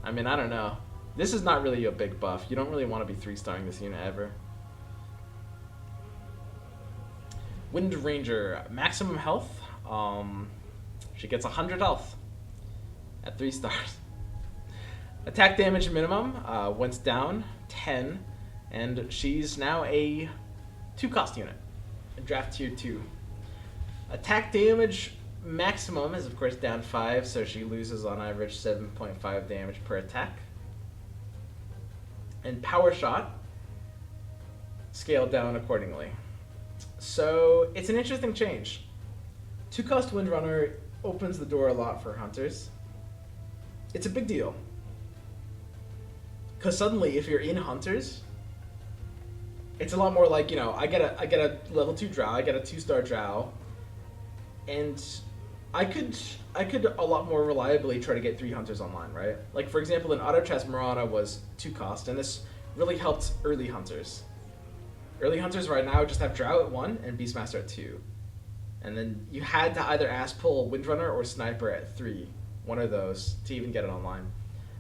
I mean, I don't know. This is not really a big buff. You don't really want to be 3-starring this unit ever. Windranger, maximum health. She gets 100 health at 3 stars. Attack damage minimum went down 10, and she's now a 2-cost unit, a draft tier 2. Attack damage maximum is of course down 5, so she loses on average 7.5 damage per attack. And power shot scaled down accordingly. So it's an interesting change. 2-cost Windrunner opens the door a lot for hunters. It's a big deal. Because suddenly, if you're in hunters, it's a lot more like, you know, I get a level 2 drow, I get a 2-star drow, and I could a lot more reliably try to get 3 hunters online, right? Like, for example, in Auto Chess, Marana was 2-cost, and this really helped early hunters. Early hunters right now just have drow at 1 and Beastmaster at 2. And then you had to either ass pull Windrunner or Sniper at 3, one of those, to even get it online.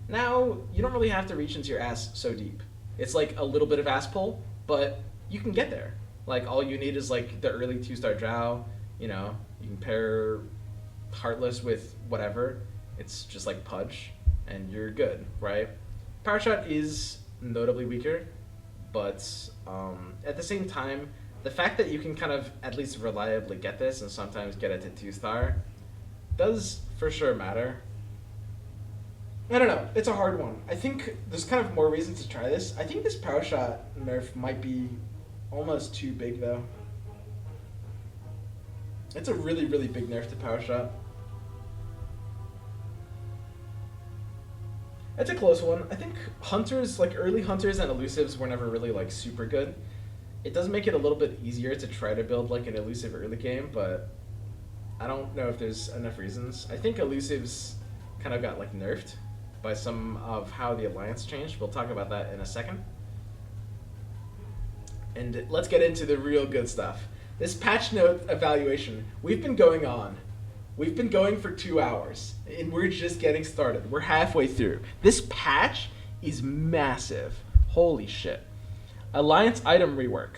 Now, you don't really have to reach into your ass so deep. It's like a little bit of ass pull, but you can get there. Like, all you need is like the early 2-star drow, you know, you can pair Heartless with whatever. It's just like Pudge, and you're good, right? Power Shot is notably weaker, but at the same time, the fact that you can kind of at least reliably get this and sometimes get it to 2-star does for sure matter. I don't know. It's a hard one. I think there's kind of more reasons to try this. I think this Power Shot nerf might be almost too big, though. It's a really, really big nerf to Power Shot. It's a close one. I think hunters, like early hunters and elusives, were never really like super good. It does make it a little bit easier to try to build like an elusive early game, but I don't know if there's enough reasons. I think elusives kind of got like nerfed by some of how the alliance changed. We'll talk about that in a second. And let's get into the real good stuff. This patch note evaluation, we've been going on. We've been going for 2 hours, and we're just getting started. We're halfway through. This patch is massive. Holy shit. Alliance item rework.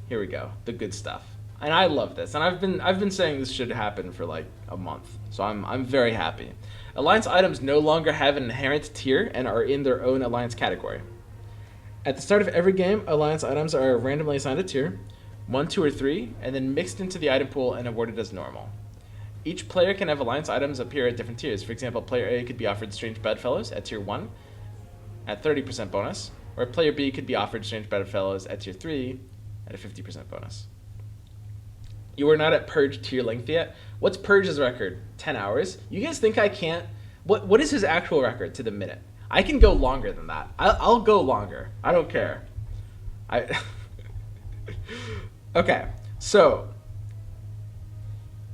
Here we go. The good stuff. And I love this. And I've been saying this should happen for like a month. So I'm very happy. Alliance items no longer have an inherent tier and are in their own Alliance category. At the start of every game, Alliance items are randomly assigned a tier, 1, 2, or 3, and then mixed into the item pool and awarded as normal. Each player can have Alliance items appear at different tiers. For example, player A could be offered Strange Bedfellows at tier 1 at 30% bonus, or player B could be offered Strange Bedfellows at tier 3 at a 50% bonus. You are not at Purge tier length yet. What's Purge's record? 10 hours. You guys think I can't? What is his actual record to the minute? I can go longer than that. I'll go longer. I don't care. Okay, so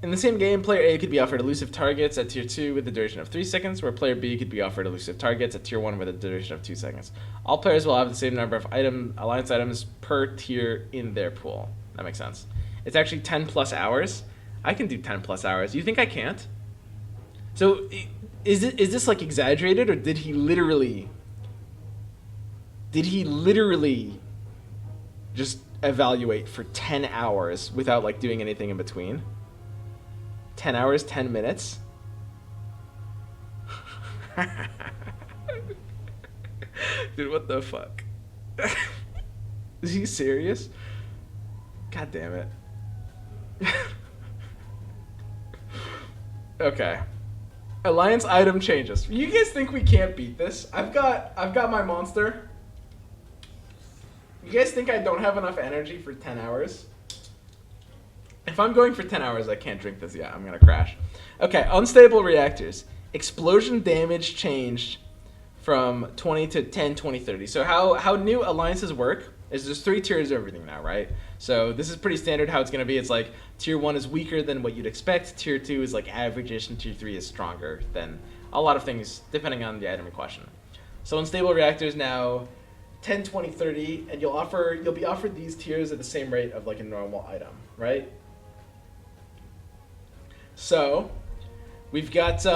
in the same game, player A could be offered elusive targets at tier 2 with a duration of 3 seconds, where player B could be offered elusive targets at tier 1 with a duration of 2 seconds. All players will have the same number of alliance items per tier in their pool. That makes sense. It's actually 10 plus hours. I can do 10 plus hours. You think I can't? So is this like exaggerated, or did he literally just evaluate for 10 hours without like doing anything in between. 10 hours, 10 minutes. Dude, what the fuck? Is he serious? God damn it. Okay. Alliance item changes. You guys think we can't beat this? I've got my monster. You guys think I don't have enough energy for 10 hours? If I'm going for 10 hours, I can't drink this yet. I'm gonna crash. Okay, unstable reactors. Explosion damage changed from 20 to 10, 20, 30. So how new alliances work is there's 3 tiers of everything now, right? So this is pretty standard how it's going to be. It's like tier 1 is weaker than what you'd expect. Tier 2 is like average-ish, and tier 3 is stronger than a lot of things, depending on the item in question. So unstable reactors now 10, 20, 30, and you'll be offered these tiers at the same rate of like a normal item, right? So we've got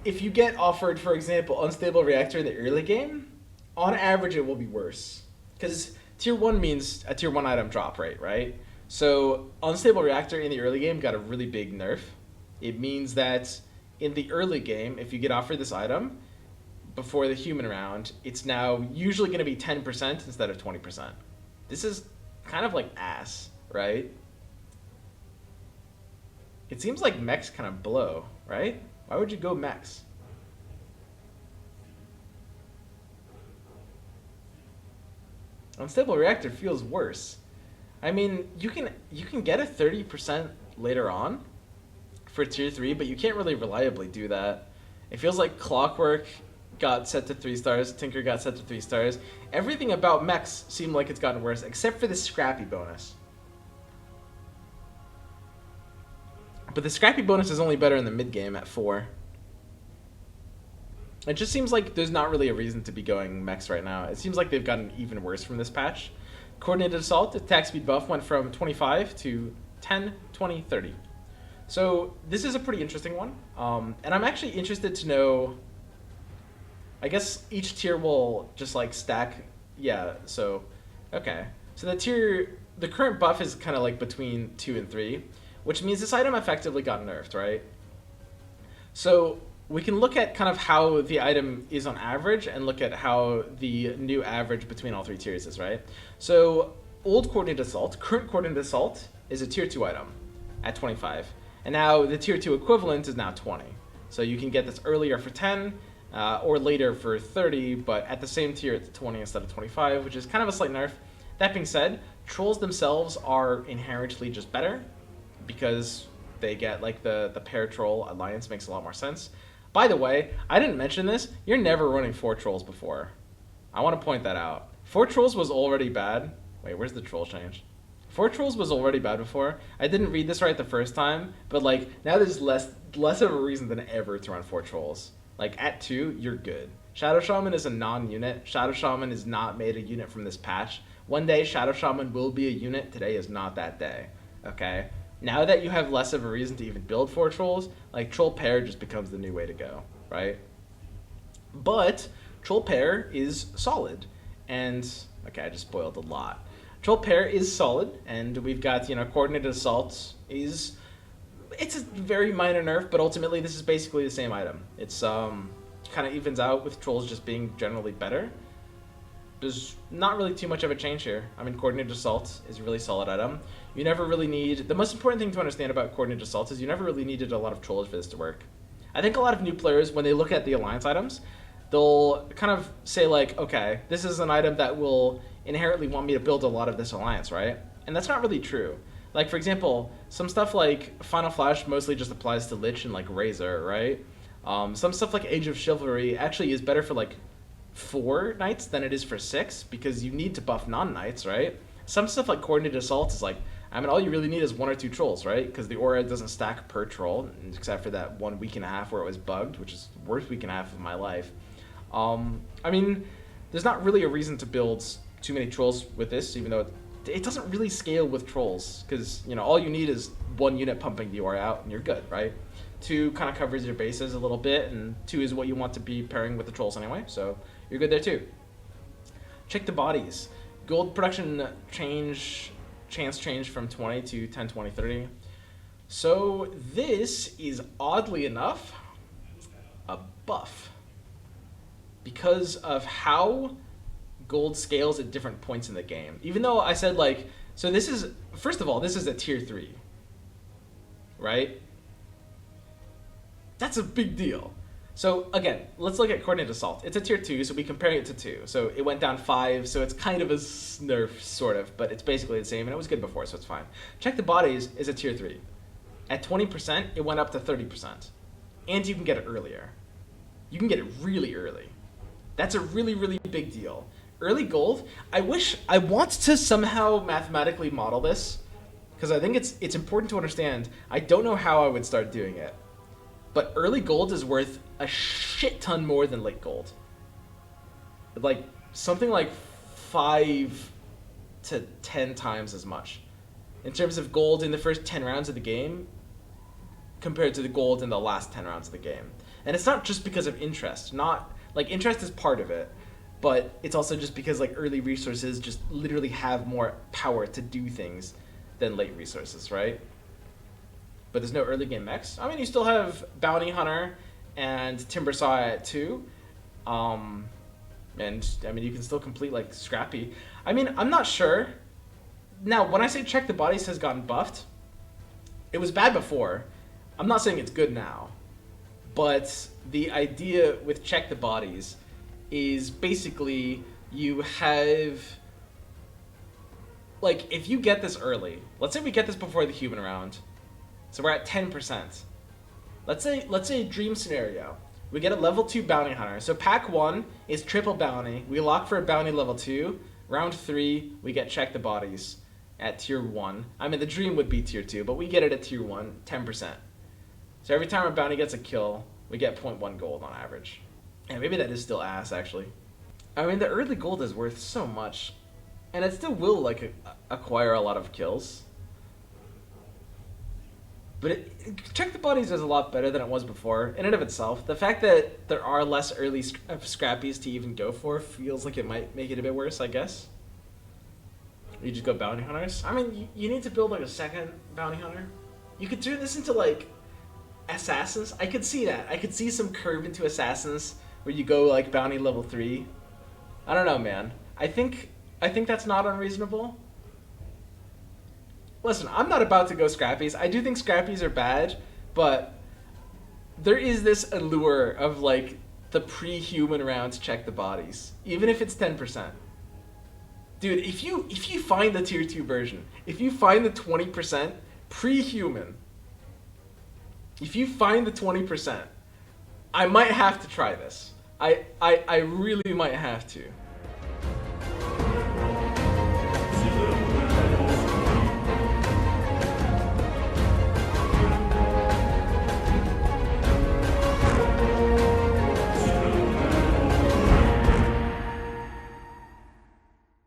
if you get offered, for example, unstable reactor in the early game, on average it will be worse. Because tier 1 means a tier 1 item drop rate, right? So unstable reactor in the early game got a really big nerf. It means that in the early game, if you get offered this item before the human round, it's now usually going to be 10% instead of 20%. This is kind of like ass, right? It seems like mechs kind of blow, right? Why would you go mechs? Unstable reactor feels worse. I mean, you can get a 30% later on for tier 3, but you can't really reliably do that. It feels like Clockwork got set to 3 stars, Tinker got set to 3 stars. Everything about mechs seemed like it's gotten worse, except for the Scrappy bonus. But the Scrappy bonus is only better in the mid game at 4. It just seems like there's not really a reason to be going mechs right now. It seems like they've gotten even worse from this patch. Coordinated Assault, attack speed buff went from 25 to 10, 20, 30. So this is a pretty interesting one. And I'm actually interested to know, I guess each tier will just like stack. Yeah, so, okay. So the current buff is kind of like between 2 and 3. Which means this item effectively got nerfed, right? So we can look at kind of how the item is on average and look at how the new average between all 3 tiers is, right? So old Coordinated Assault, current Coordinated Assault is a tier 2 item at 25. And now the tier 2 equivalent is now 20. So you can get this earlier for 10 or later for 30, but at the same tier it's 20 instead of 25, which is kind of a slight nerf. That being said, trolls themselves are inherently just better, because they get like the pair troll alliance makes a lot more sense. By the way, I didn't mention this. You're never running 4 trolls before. I want to point that out. 4 trolls was already bad. Wait, where's the troll change? 4 trolls was already bad before. I didn't read this right the first time, but like now there's less of a reason than ever to run 4 trolls. Like at 2, you're good. Shadow Shaman is a non-unit. Shadow Shaman is not made a unit from this patch. One day Shadow Shaman will be a unit. Today is not that day. Okay? Now that you have less of a reason to even build 4 trolls, like troll pair just becomes the new way to go, right? But troll pair is solid, and okay, I just spoiled a lot. Troll pair is solid, and we've got, you know, Coordinated Assault is, it's a very minor nerf, but ultimately this is basically the same item. It's kind of evens out with trolls just being generally better. There's not really too much of a change here. I mean, Coordinated Assault is a really solid item. You never really need... The most important thing to understand about Coordinated Assault is you never really needed a lot of trolls for this to work. I think a lot of new players, when they look at the Alliance items, they'll kind of say like, okay, this is an item that will inherently want me to build a lot of this Alliance, right? And that's not really true. Like, for example, some stuff like Final Flash mostly just applies to Lich and like Razor, right? Some stuff like Age of Chivalry actually is better for like 4 knights than it is for 6, because you need to buff non-knights, right? Some stuff like Coordinated Assault is like, I mean, all you really need is 1 or 2 trolls, right? Because the aura doesn't stack per troll, except for that 1 week and a half where it was bugged, which is the worst week and a half of my life. I mean, there's not really a reason to build too many trolls with this, even though it doesn't really scale with trolls, because, you know, all you need is 1 unit pumping the aura out, and you're good, right? 2 kind of covers your bases a little bit, and 2 is what you want to be pairing with the trolls anyway, so you're good there too. Check the bodies. Gold production chance change from 20 to 10, 20, 30. So this is oddly enough a buff because of how gold scales at different points in the game. Even though I said like, so this is, first of all, this is a tier 3, right? That's a big deal. So again, let's look at Coordinate Assault. It's a tier 2, so we comparing it to 2. So it went down 5, so it's kind of a nerf, sort of, but it's basically the same, and it was good before, so it's fine. Check the Bodies is a tier 3. At 20%, it went up to 30%. And you can get it earlier. You can get it really early. That's a really, really big deal. Early gold, I want to somehow mathematically model this, because I think it's important to understand. I don't know how I would start doing it. But early gold is worth a shit ton more than late gold. Like, something like 5 to 10 times as much. In terms of gold in the first 10 rounds of the game, compared to the gold in the last 10 rounds of the game. And it's not just because of interest. Interest is part of it, but it's also just because, like, early resources just literally have more power to do things than late resources, right? But there's no early game mechs. I mean, you still have Bounty Hunter and Timbersaw at 2. And, I mean, you can still complete, like, Scrappy. I mean, I'm not sure. Now, when I say Check the Bodies has gotten buffed, it was bad before. I'm not saying it's good now. But the idea with Check the Bodies is basically you have... Like, if you get this early, let's say we get this before the human round, so we're at 10%. Let's say dream scenario. We get a level 2 bounty hunter. So pack 1 is triple bounty. We lock for a bounty level 2. Round 3, we get Check the Bodies at tier 1. I mean, the dream would be tier 2, but we get it at tier 1, 10%. So every time a bounty gets a kill, we get 0.1 gold on average. And maybe that is still ass, actually. I mean, the early gold is worth so much. And it still will, like, acquire a lot of kills. But Check the Bodies is a lot better than it was before, in and of itself. The fact that there are less early scrappies to even go for feels like it might make it a bit worse, I guess. You just go Bounty Hunters. I mean, you need to build, like, a second Bounty Hunter. You could turn this into, like, Assassins. I could see that. I could see some curve into Assassins where you go, like, Bounty level 3. I don't know, man. I think that's not unreasonable. Listen, I'm not about to go Scrappies. I do think Scrappies are bad, but there is this allure of, like, the pre-human rounds Check the Bodies, even if it's 10%. Dude, if you find the tier 2 version, if you find the 20% pre-human, if you find the 20%, I might have to try this. I really might have to.